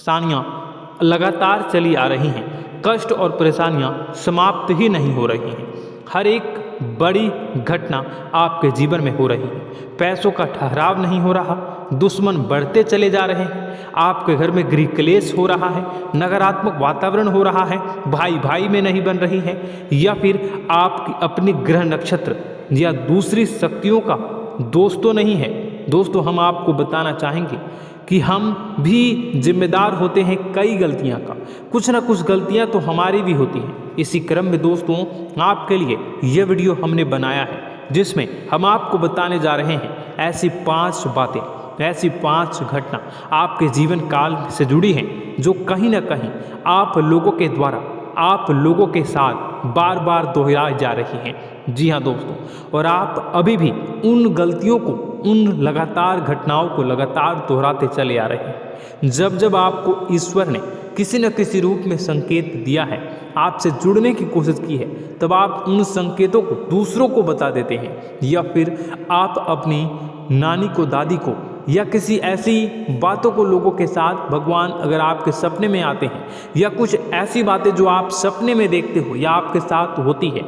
सानियाँ लगातार चली आ रही हैं। कष्ट और परेशानियाँ समाप्त ही नहीं हो रही हैं। हर एक बड़ी घटना आपके जीवन में हो रही है। पैसों का ठहराव नहीं हो रहा, दुश्मन बढ़ते चले जा रहे हैं, आपके घर में गृह क्लेश हो रहा है, नकारात्मक वातावरण हो रहा है, भाई भाई में नहीं बन रही है, या फिर आपकी अपनी ग्रह नक्षत्र या दूसरी शक्तियों का दोष तो नहीं है। दोस्तों, हम आपको बताना चाहेंगे कि हम भी जिम्मेदार होते हैं कई गलतियां का। कुछ ना कुछ गलतियां तो हमारी भी होती हैं। इसी क्रम में दोस्तों, आपके लिए यह वीडियो हमने बनाया है जिसमें हम आपको बताने जा रहे हैं ऐसी 5 बातें, ऐसी 5 घटना आपके जीवन काल से जुड़ी हैं जो कहीं ना कहीं आप लोगों के द्वारा, आप लोगों के साथ बार बार दोहराई जा रही हैं। जी हाँ दोस्तों, और आप अभी भी उन गलतियों को, उन लगातार घटनाओं को लगातार दोहराते चले आ रहे हैं। जब जब आपको ईश्वर ने किसी न किसी रूप में संकेत दिया है, आपसे जुड़ने की कोशिश की है, तब आप उन संकेतों को दूसरों को बता देते हैं, या फिर आप अपनी नानी को, दादी को, या किसी ऐसी बातों को लोगों के साथ, भगवान अगर आपके सपने में आते हैं, या कुछ ऐसी बातें जो आप सपने में देखते हो या आपके साथ होती है,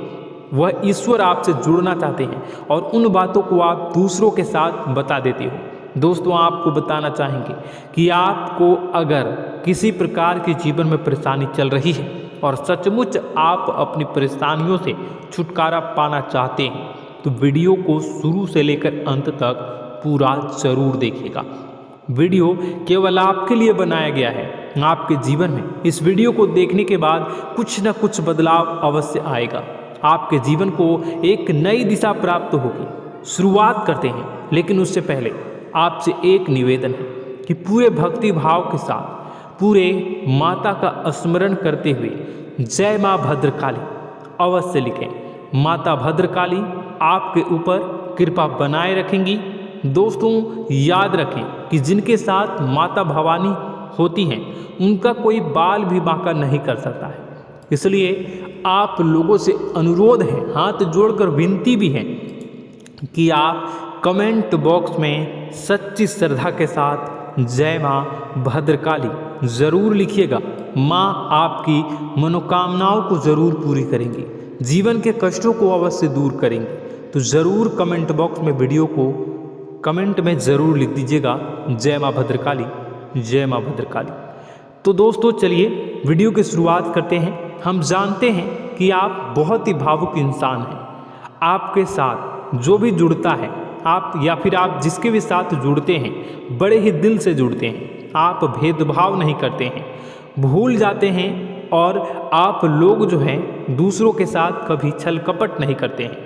वह ईश्वर आपसे जुड़ना चाहते हैं और उन बातों को आप दूसरों के साथ बता देते हो। दोस्तों, आपको बताना चाहेंगे कि आपको अगर किसी प्रकार की जीवन में परेशानी चल रही है और सचमुच आप अपनी परेशानियों से छुटकारा पाना चाहते हैं, तो वीडियो को शुरू से लेकर अंत तक पूरा जरूर देखिएगा। वीडियो केवल आपके लिए बनाया गया है। आपके जीवन में इस वीडियो को देखने के बाद कुछ न कुछ बदलाव अवश्य आएगा। आपके जीवन को एक नई दिशा प्राप्त होगी। शुरुआत करते हैं, लेकिन उससे पहले आपसे एक निवेदन है कि पूरे भक्ति भाव के साथ, पूरे माता का स्मरण करते हुए जय माँ भद्रकाली अवश्य लिखें। माता भद्रकाली आपके ऊपर कृपा बनाए रखेंगी। दोस्तों, याद रखें कि जिनके साथ माता भवानी होती हैं, उनका कोई बाल भी बांका नहीं कर सकता है। इसलिए आप लोगों से अनुरोध है, हाथ जोड़कर विनती भी है कि आप कमेंट बॉक्स में सच्ची श्रद्धा के साथ जय माँ भद्रकाली ज़रूर लिखिएगा। माँ आपकी मनोकामनाओं को ज़रूर पूरी करेंगी, जीवन के कष्टों को अवश्य दूर करेंगी। तो ज़रूर कमेंट बॉक्स में वीडियो को कमेंट में ज़रूर लिख दीजिएगा, जय माँ भद्रकाली, जय माँ भद्रकाली। तो दोस्तों, चलिए वीडियो की शुरुआत करते हैं। हम जानते हैं कि आप बहुत ही भावुक इंसान हैं। आपके साथ जो भी जुड़ता है, आप या फिर आप जिसके भी साथ जुड़ते हैं, बड़े ही दिल से जुड़ते हैं। आप भेदभाव नहीं करते हैं, भूल जाते हैं, और आप लोग जो हैं दूसरों के साथ कभी छल कपट नहीं करते हैं।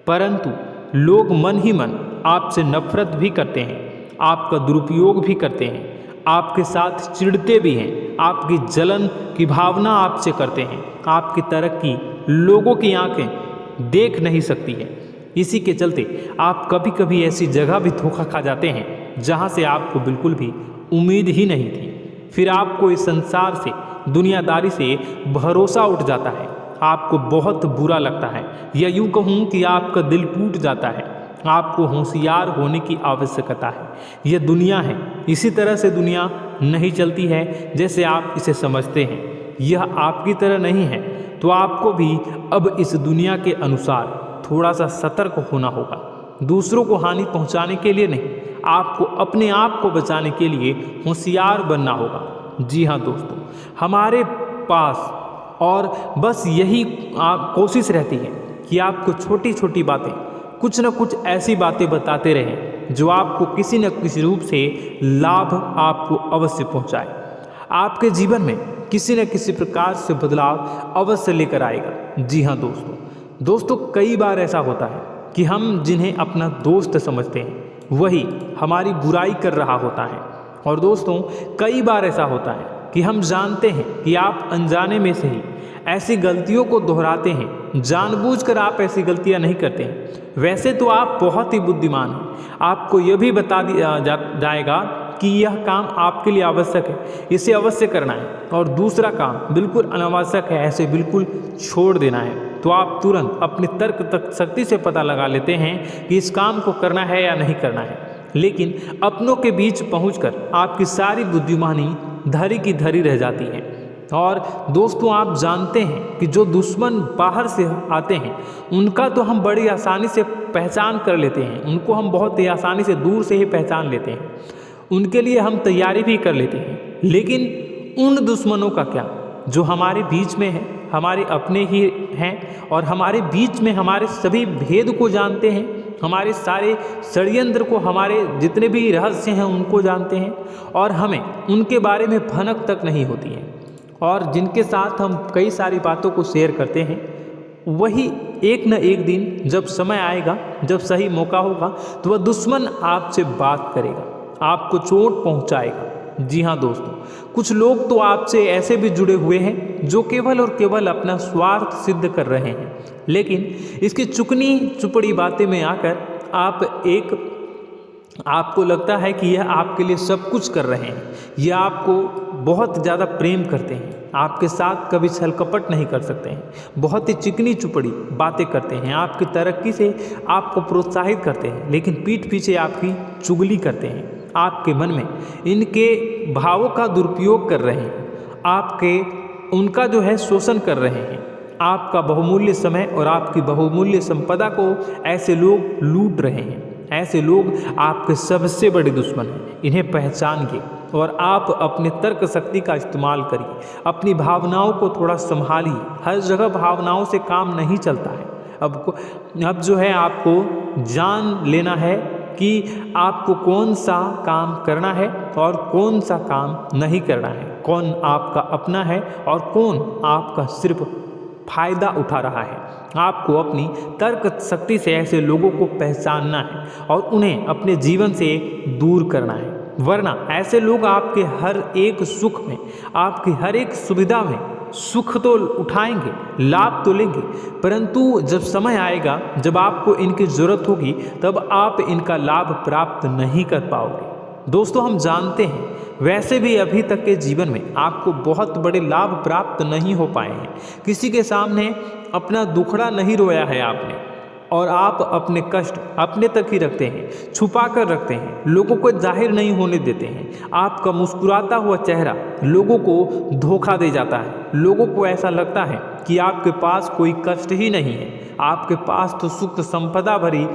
परंतु लोग मन ही मन आपसे नफरत भी करते हैं, आपका दुरुपयोग भी करते हैं, आपके साथ चिढ़ते भी हैं, आपकी जलन की भावना आपसे करते हैं। आपकी तरक्की लोगों की आंखें देख नहीं सकती है। इसी के चलते आप कभी कभी ऐसी जगह भी धोखा खा जाते हैं जहां से आपको बिल्कुल भी उम्मीद ही नहीं थी। फिर आपको इस संसार से, दुनियादारी से भरोसा उठ जाता है। आपको बहुत बुरा लगता है, या यूँ कहूँ कि आपका दिल टूट जाता है। आपको होशियार होने की आवश्यकता है। यह दुनिया है, इसी तरह से दुनिया नहीं चलती है जैसे आप इसे समझते हैं। यह आपकी तरह नहीं है, तो आपको भी अब इस दुनिया के अनुसार थोड़ा सा सतर्क होना होगा। दूसरों को हानि पहुंचाने के लिए नहीं, आपको अपने आप को बचाने के लिए होशियार बनना होगा। जी हाँ दोस्तों, हमारे पास और बस यही कोशिश रहती है कि आपको छोटी छोटी बातें, कुछ न कुछ ऐसी बातें बताते रहें जो आपको किसी न किसी रूप से लाभ आपको अवश्य पहुंचाए। आपके जीवन में किसी न किसी प्रकार से बदलाव अवश्य लेकर आएगा। जी हाँ दोस्तों, कई बार ऐसा होता है कि हम जिन्हें अपना दोस्त समझते हैं वही हमारी बुराई कर रहा होता है। और दोस्तों, कई बार ऐसा होता है कि हम जानते हैं कि आप अनजाने में से ही ऐसी गलतियों को दोहराते हैं। जानबूझकर आप ऐसी गलतियां नहीं करते हैं। वैसे तो आप बहुत ही बुद्धिमान हैं। आपको यह भी बता दिया जाएगा कि यह काम आपके लिए आवश्यक है, इसे अवश्य करना है, और दूसरा काम बिल्कुल अनावश्यक है, ऐसे बिल्कुल छोड़ देना है। तो आप तुरंत अपनी तर्क शक्ति से पता लगा लेते हैं कि इस काम को करना है या नहीं करना है। लेकिन अपनों के बीच पहुंचकर आपकी सारी बुद्धिमानी धरी की धरी रह जाती हैं। और दोस्तों आप जानते हैं कि जो दुश्मन बाहर से आते हैं उनका तो हम बड़ी आसानी से पहचान कर लेते हैं, उनको हम बहुत ही आसानी से दूर से ही पहचान लेते हैं, उनके लिए हम तैयारी भी कर लेते हैं। लेकिन उन दुश्मनों का क्या जो हमारे बीच में है, हमारे अपने ही हैं और हमारे बीच में हमारे सभी भेद को जानते हैं, हमारे सारे षड्यंत्र को, हमारे जितने भी रहस्य हैं उनको जानते हैं और हमें उनके बारे में भनक तक नहीं होती है, और जिनके साथ हम कई सारी बातों को शेयर करते हैं, वही एक न एक दिन जब समय आएगा, जब सही मौका होगा, तो वह दुश्मन आपसे बात करेगा, आपको चोट पहुंचाएगा। जी हाँ दोस्तों, कुछ लोग तो आपसे ऐसे भी जुड़े हुए हैं जो केवल और केवल अपना स्वार्थ सिद्ध कर रहे हैं, लेकिन इसकी चुकनी चुपड़ी बातें में आकर आपको लगता है कि यह आपके लिए सब कुछ कर रहे हैं, यह आपको बहुत ज़्यादा प्रेम करते हैं, आपके साथ कभी छल कपट नहीं कर सकते हैं, बहुत ही चिकनी चुपड़ी बातें करते हैं, आपकी तरक्की से आपको प्रोत्साहित करते हैं, लेकिन पीठ पीछे आपकी चुगली करते हैं, आपके मन में इनके भावों का दुरुपयोग कर रहे हैं, उनका जो है शोषण कर रहे हैं, आपका बहुमूल्य समय और आपकी बहुमूल्य संपदा को ऐसे लोग लूट रहे हैं। ऐसे लोग आपके सबसे बड़े दुश्मन हैं, इन्हें पहचानिए और आप अपने तर्क शक्ति का इस्तेमाल करिए, अपनी भावनाओं को थोड़ा संभालिए। हर जगह भावनाओं से काम नहीं चलता है। अब जो है आपको जान लेना है कि आपको कौन सा काम करना है और कौन सा काम नहीं करना है, कौन आपका अपना है और कौन आपका सिर्फ फायदा उठा रहा है। आपको अपनी तर्क शक्ति से ऐसे लोगों को पहचानना है और उन्हें अपने जीवन से दूर करना है, वरना ऐसे लोग आपके हर एक सुख में, आपकी हर एक सुविधा में सुख तो उठाएंगे, लाभ तो लेंगे, परंतु जब समय आएगा, जब आपको इनकी ज़रूरत होगी, तब आप इनका लाभ प्राप्त नहीं कर पाओगे। दोस्तों हम जानते हैं वैसे भी अभी तक के जीवन में आपको बहुत बड़े लाभ प्राप्त नहीं हो पाए हैं, किसी के सामने अपना दुखड़ा नहीं रोया है आपने, और आप अपने कष्ट अपने तक ही रखते हैं, छुपा कर रखते हैं, लोगों को जाहिर नहीं होने देते हैं। आपका मुस्कुराता हुआ चेहरा लोगों को धोखा दे जाता है, लोगों को ऐसा लगता है कि आपके पास कोई कष्ट ही नहीं है, आपके पास तो सुख संपदा भरी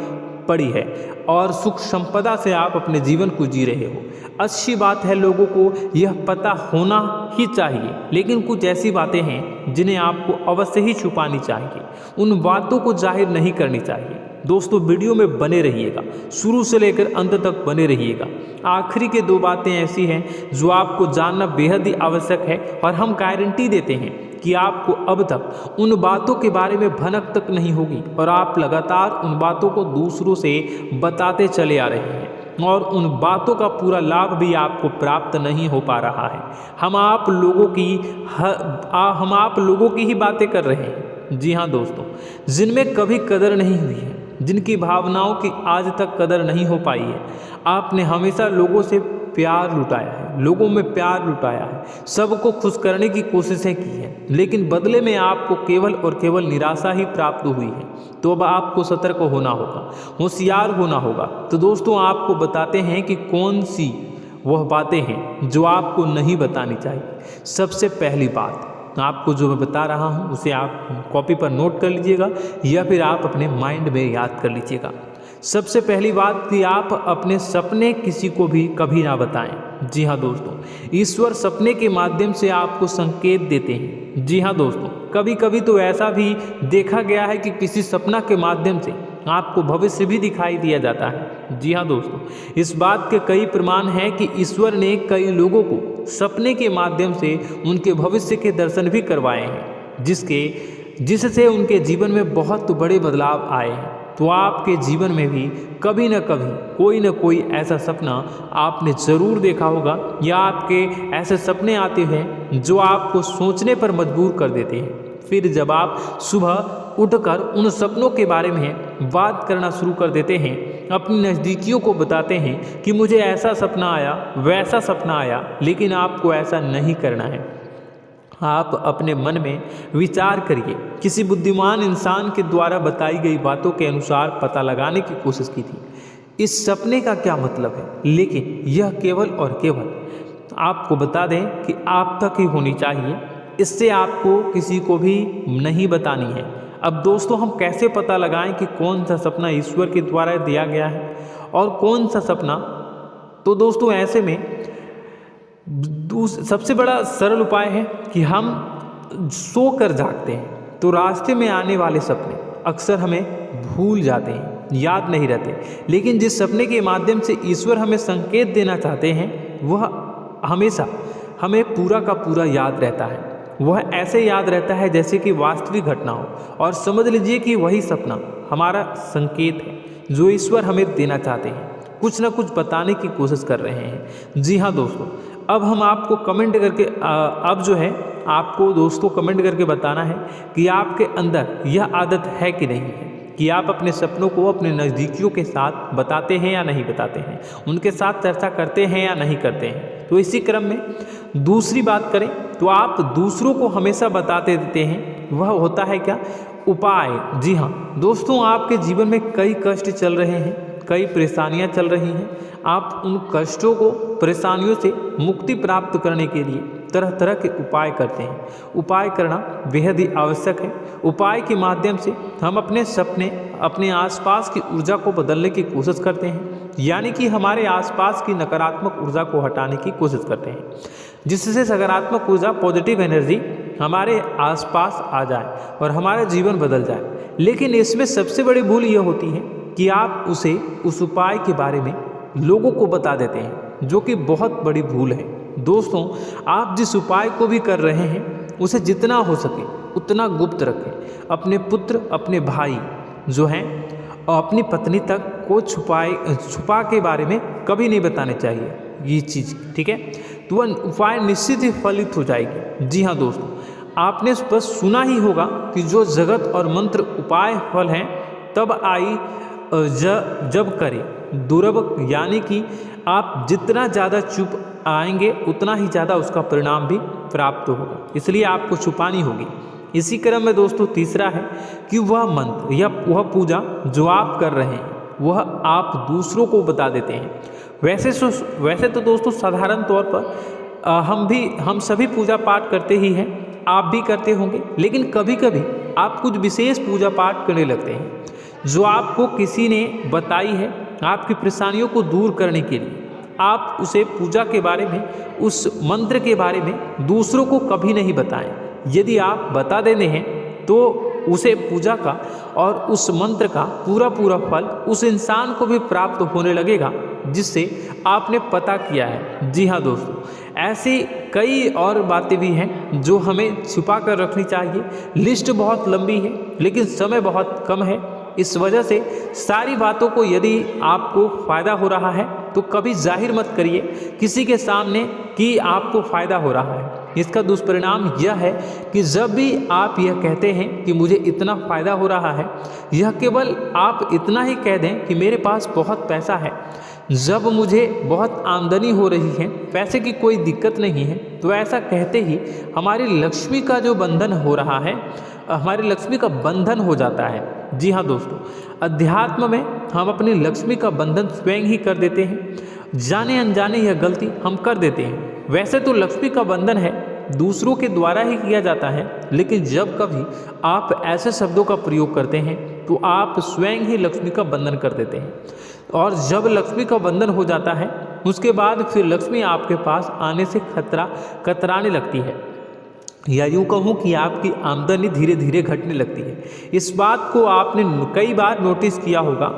पड़ी है और सुख संपदा से आप अपने जीवन को जी रहे हो। अच्छी बात है, लोगों को यह पता होना ही चाहिए, लेकिन कुछ ऐसी बातें हैं जिन्हें आपको अवश्य ही छुपानी चाहिए, उन बातों को जाहिर नहीं करनी चाहिए। दोस्तों वीडियो में बने रहिएगा, शुरू से लेकर अंत तक बने रहिएगा। आखिरी के 2 बातें ऐसी हैं जो आपको जानना बेहद ही आवश्यक है और हम गारंटी देते हैं कि आपको अब तक उन बातों के बारे में भनक तक नहीं होगी और आप लगातार उन बातों को दूसरों से बताते चले आ रहे हैं और उन बातों का पूरा लाभ भी आपको प्राप्त नहीं हो पा रहा है। हम आप लोगों की ही बातें कर रहे हैं। जी हाँ दोस्तों, जिनमें कभी कदर नहीं हुई है, जिनकी भावनाओं की आज तक कदर नहीं हो पाई है। आपने हमेशा लोगों से प्यार लुटाया है, लोगों में प्यार लुटाया है, सबको खुश करने की कोशिशें की हैं, लेकिन बदले में आपको केवल और केवल निराशा ही प्राप्त हुई है। तो अब आपको सतर्क होना होगा, होशियार होना होगा। तो दोस्तों आपको बताते हैं कि कौन सी वह बातें हैं जो आपको नहीं बतानी चाहिए। सबसे पहली बात आपको जो मैं बता रहा हूँ उसे आप कॉपी पर नोट कर लीजिएगा या फिर आप अपने माइंड में याद कर लीजिएगा। सबसे पहली बात कि आप अपने सपने किसी को भी कभी ना बताएं। जी हाँ दोस्तों, ईश्वर सपने के माध्यम से आपको संकेत देते हैं। जी हाँ दोस्तों, कभी कभी तो ऐसा भी देखा गया है कि किसी सपना के माध्यम से आपको भविष्य भी दिखाई दिया जाता है। जी हाँ दोस्तों, इस बात के कई प्रमाण हैं कि ईश्वर ने कई लोगों को सपने के माध्यम से उनके भविष्य के दर्शन भी करवाए हैं, जिससे उनके जीवन में बहुत बड़े बदलाव आए हैं। तो आपके जीवन में भी कभी न कभी कोई न कोई ऐसा सपना आपने ज़रूर देखा होगा या आपके ऐसे सपने आते हैं जो आपको सोचने पर मजबूर कर देते हैं। फिर जब आप सुबह उठकर उन सपनों के बारे में बात करना शुरू कर देते हैं, अपनी नज़दीकियों को बताते हैं कि मुझे ऐसा सपना आया, वैसा सपना आया, लेकिन आपको ऐसा नहीं करना है। आप अपने मन में विचार करिए। किसी बुद्धिमान इंसान के द्वारा बताई गई बातों के अनुसार पता लगाने की कोशिश की थी इस सपने का क्या मतलब है, लेकिन यह केवल और केवल आपको बता दें कि आप तक ही होनी चाहिए, इससे आपको किसी को भी नहीं बतानी है। अब दोस्तों हम कैसे पता लगाएं कि कौन सा सपना ईश्वर के द्वारा दिया गया है और कौन सा सपना? तो दोस्तों ऐसे में सबसे बड़ा सरल उपाय है कि हम सोकर जागते हैं तो रास्ते में आने वाले सपने अक्सर हमें भूल जाते हैं, याद नहीं रहते। लेकिन जिस सपने के माध्यम से ईश्वर हमें संकेत देना चाहते हैं वह हमेशा हमें पूरा का पूरा याद रहता है। वह ऐसे याद रहता है जैसे कि वास्तविक घटना हो, और समझ लीजिए कि वही सपना हमारा संकेत है जो ईश्वर हमें देना चाहते हैं, कुछ ना कुछ बताने की कोशिश कर रहे हैं। जी हाँ दोस्तों, अब हम आपको कमेंट करके अब जो है आपको दोस्तों कमेंट करके बताना है कि आपके अंदर यह आदत है कि नहीं है कि आप अपने सपनों को अपने नज़दीकियों के साथ बताते हैं या नहीं बताते हैं, उनके साथ चर्चा करते हैं या नहीं करते हैं। तो इसी क्रम में दूसरी बात करें तो आप दूसरों को हमेशा बताते देते हैं, वह होता है क्या? उपाय। जी हाँ दोस्तों, आपके जीवन में कई कष्ट चल रहे हैं, कई परेशानियां चल रही हैं। आप उन कष्टों को, परेशानियों से मुक्ति प्राप्त करने के लिए तरह तरह के उपाय करते हैं। उपाय करना बेहद ही आवश्यक है। उपाय के माध्यम से हम अपने सपने, अपने आसपास की ऊर्जा को बदलने की कोशिश करते हैं, यानी कि हमारे आसपास की नकारात्मक ऊर्जा को हटाने की कोशिश करते हैं, जिससे सकारात्मक ऊर्जा, पॉजिटिव एनर्जी हमारे आसपास आ जाए और हमारा जीवन बदल जाए। लेकिन इसमें सबसे बड़ी भूल ये होती है कि आप उस उपाय के बारे में लोगों को बता देते हैं, जो कि बहुत बड़ी भूल है। दोस्तों, आप जिस उपाय को भी कर रहे हैं उसे जितना हो सके उतना गुप्त रखें। अपने पुत्र, अपने भाई जो हैं और अपनी पत्नी तक को छुपा के बारे में कभी नहीं बताने चाहिए ये चीज़, ठीक है? तो वह उपाय निश्चित ही फलित हो जाएगी। जी हाँ दोस्तों, आपने बस सुना ही होगा कि जो जगत और मंत्र उपाय फल हैं तब आई जब करे दुर्लभ, यानी कि आप जितना ज़्यादा चुप आएंगे उतना ही ज़्यादा उसका परिणाम भी प्राप्त होगा, इसलिए आपको छुपानी होगी। इसी क्रम में दोस्तों तीसरा है कि वह मंत्र या वह पूजा जो आप कर रहे हैं वह आप दूसरों को बता देते हैं। वैसे तो दोस्तों साधारण तौर पर हम सभी पूजा पाठ करते ही हैं, आप भी करते होंगे, लेकिन कभी कभी आप कुछ विशेष पूजा पाठ करने लगते हैं जो आपको किसी ने बताई है आपकी परेशानियों को दूर करने के लिए। आप उसे पूजा के बारे में, उस मंत्र के बारे में दूसरों को कभी नहीं बताएं। यदि आप बता देते हैं तो उसे पूजा का और उस मंत्र का पूरा फल उस इंसान को भी प्राप्त होने लगेगा जिससे आपने पता किया है। जी हाँ दोस्तों, ऐसी कई और बातें भी हैं जो हमें छुपा कर रखनी चाहिए। लिस्ट बहुत लंबी है लेकिन समय बहुत कम है, इस वजह से सारी बातों को यदि आपको फ़ायदा हो रहा है तो कभी जाहिर मत करिए किसी के सामने कि आपको फ़ायदा हो रहा है। इसका दुष्परिणाम यह है कि जब भी आप यह कहते हैं कि मुझे इतना फ़ायदा हो रहा है, यह केवल आप इतना ही कह दें कि मेरे पास बहुत पैसा है, जब मुझे बहुत आमदनी हो रही है, पैसे की कोई दिक्कत नहीं है, तो ऐसा कहते ही हमारी लक्ष्मी का जो बंधन हो रहा है, हमारी लक्ष्मी का बंधन हो जाता है। जी हाँ दोस्तों, अध्यात्म में हम अपनी लक्ष्मी का बंधन स्वयं ही कर देते हैं। जाने अनजाने यह गलती हम कर देते हैं। वैसे तो लक्ष्मी का बंधन है दूसरों के द्वारा ही किया जाता है, लेकिन जब कभी आप ऐसे शब्दों का प्रयोग करते हैं तो आप स्वयं ही लक्ष्मी का बंधन कर देते हैं। और जब लक्ष्मी का बंधन हो जाता है उसके बाद फिर लक्ष्मी आपके पास आने से कतराने लगती है, या यूँ कहूँ कि आपकी आमदनी धीरे धीरे घटने लगती है। इस बात को आपने कई बार नोटिस किया होगा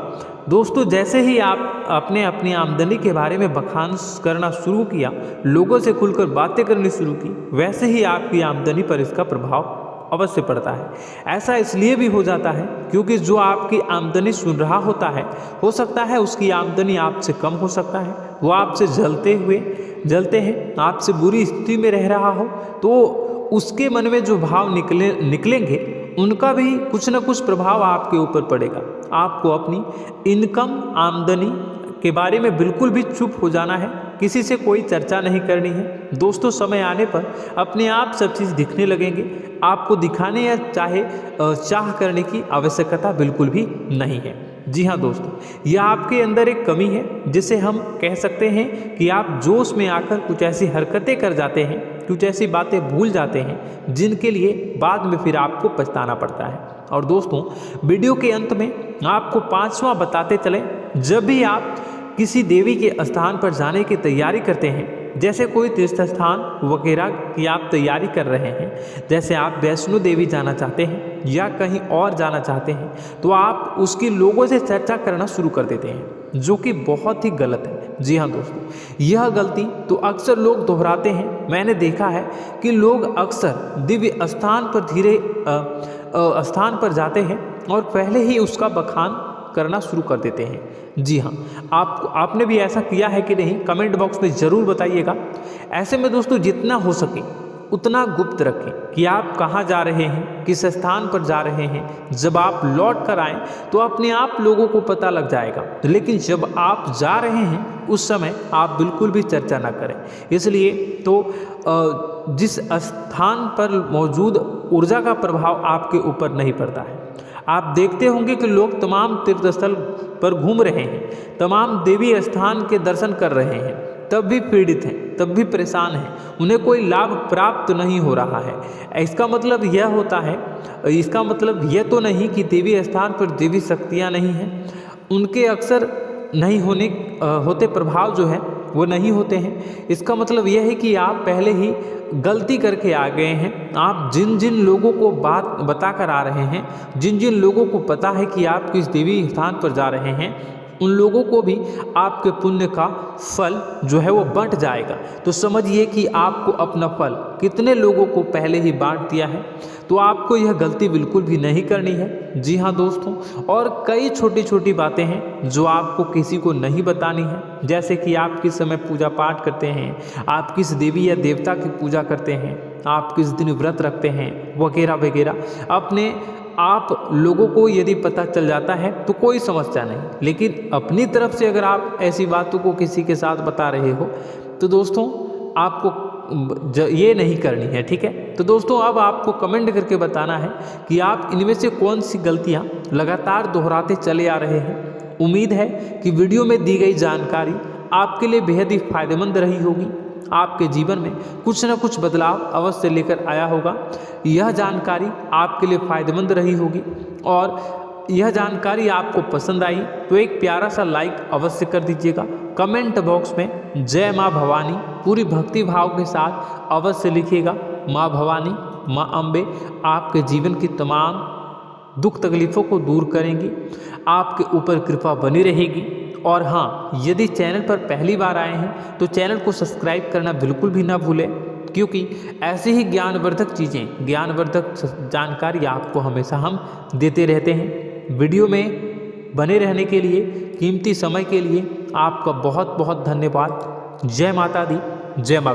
दोस्तों। जैसे ही आप अपनी आमदनी के बारे में बखान करना शुरू किया, लोगों से खुलकर बातें करनी शुरू की, वैसे ही आपकी आमदनी पर इसका प्रभाव अवश्य पड़ता है। ऐसा इसलिए भी हो जाता है क्योंकि जो आपकी आमदनी सुन रहा होता है, हो सकता है उसकी आमदनी आपसे कम हो सकता है, वो आपसे जलते हैं, आपसे बुरी स्थिति में रह रहा हो, तो उसके मन में जो भाव निकलेंगे उनका भी कुछ न कुछ प्रभाव आपके ऊपर पड़ेगा। आपको अपनी इनकम, आमदनी के बारे में बिल्कुल भी चुप हो जाना है, किसी से कोई चर्चा नहीं करनी है। दोस्तों, समय आने पर अपने आप सब चीज़ दिखने लगेंगे। आपको दिखाने या चाह करने की आवश्यकता बिल्कुल भी नहीं है। जी हाँ दोस्तों, यह आपके अंदर एक कमी है जिसे हम कह सकते हैं कि आप जोश में आकर कुछ ऐसी हरकतें कर जाते हैं, कुछ ऐसी बातें भूल जाते हैं जिनके लिए बाद में फिर आपको पछताना पड़ता है। और दोस्तों, वीडियो के अंत में आपको 5वां बताते चले, जब भी आप किसी देवी के स्थान पर जाने की तैयारी करते हैं, जैसे कोई तीर्थ स्थान वगैरह की आप तैयारी कर रहे हैं, जैसे आप वैष्णो देवी जाना चाहते हैं या कहीं और जाना चाहते हैं, तो आप उसकी लोगों से चर्चा करना शुरू कर देते हैं, जो कि बहुत ही गलत है। जी हाँ दोस्तों, यह गलती तो अक्सर लोग दोहराते हैं। मैंने देखा है कि लोग अक्सर दिव्य स्थान पर स्थान पर जाते हैं और पहले ही उसका बखान करना शुरू कर देते हैं। जी हाँ, आपने भी ऐसा किया है कि नहीं, कमेंट बॉक्स में ज़रूर बताइएगा। ऐसे में दोस्तों, जितना हो सके उतना गुप्त रखें कि आप कहाँ जा रहे हैं, किस स्थान पर जा रहे हैं। जब आप लौट कर आएँ तो अपने आप लोगों को पता लग जाएगा, लेकिन जब आप जा रहे हैं उस समय आप बिल्कुल भी चर्चा ना करें। इसलिए तो जिस स्थान पर मौजूद ऊर्जा का प्रभाव आपके ऊपर नहीं पड़ता है। आप देखते होंगे कि लोग तमाम तीर्थ स्थल पर घूम रहे हैं, तमाम देवी स्थान के दर्शन कर रहे हैं, तब भी पीड़ित हैं, तब भी परेशान हैं, उन्हें कोई लाभ प्राप्त नहीं हो रहा है। इसका मतलब यह होता है, इसका मतलब यह तो नहीं कि देवी स्थान पर देवी शक्तियाँ नहीं हैं, उनके अक्सर नहीं होते प्रभाव जो है वो नहीं होते हैं। इसका मतलब यह है कि आप पहले ही गलती करके आ गए हैं। आप जिन जिन लोगों को बात बता कर आ रहे हैं, जिन जिन लोगों को पता है कि आप किस देवी स्थान पर जा रहे हैं, उन लोगों को भी आपके पुण्य का फल जो है वो बंट जाएगा। तो समझिए कि आपको अपना फल कितने लोगों को पहले ही बांट दिया है। तो आपको यह गलती बिल्कुल भी नहीं करनी है। जी हाँ दोस्तों, और कई छोटी छोटी बातें हैं जो आपको किसी को नहीं बतानी है, जैसे कि आप किस समय पूजा पाठ करते हैं, आप किस देवी या देवता की पूजा करते हैं, आप किस दिन व्रत रखते हैं, वगैरह वगैरह। अपने आप लोगों को यदि पता चल जाता है तो कोई समस्या नहीं, लेकिन अपनी तरफ से अगर आप ऐसी बातों को किसी के साथ बता रहे हो तो दोस्तों आपको ये नहीं करनी है, ठीक है। तो दोस्तों, अब आपको कमेंट करके बताना है कि आप इनमें से कौन सी गलतियां लगातार दोहराते चले आ रहे हैं। उम्मीद है कि वीडियो में दी गई जानकारी आपके लिए बेहद ही फायदेमंद रही होगी, आपके जीवन में कुछ न कुछ बदलाव अवश्य लेकर आया होगा। यह जानकारी आपके लिए फायदेमंद रही होगी और यह जानकारी आपको पसंद आई तो एक प्यारा सा लाइक अवश्य कर दीजिएगा। कमेंट बॉक्स में जय माँ भवानी पूरी भक्ति भाव के साथ अवश्य लिखिएगा। माँ भवानी, माँ अम्बे आपके जीवन की तमाम दुख तकलीफ़ों को दूर करेंगी, आपके ऊपर कृपा बनी रहेगी। और हाँ, यदि चैनल पर पहली बार आए हैं तो चैनल को सब्सक्राइब करना बिल्कुल भी ना भूलें, क्योंकि ऐसे ही ज्ञानवर्धक चीज़ें, ज्ञानवर्धक जानकारी आपको हमेशा हम देते रहते हैं। वीडियो में बने रहने के लिए, कीमती समय के लिए आपका बहुत बहुत धन्यवाद। जय माता दी, जय माता।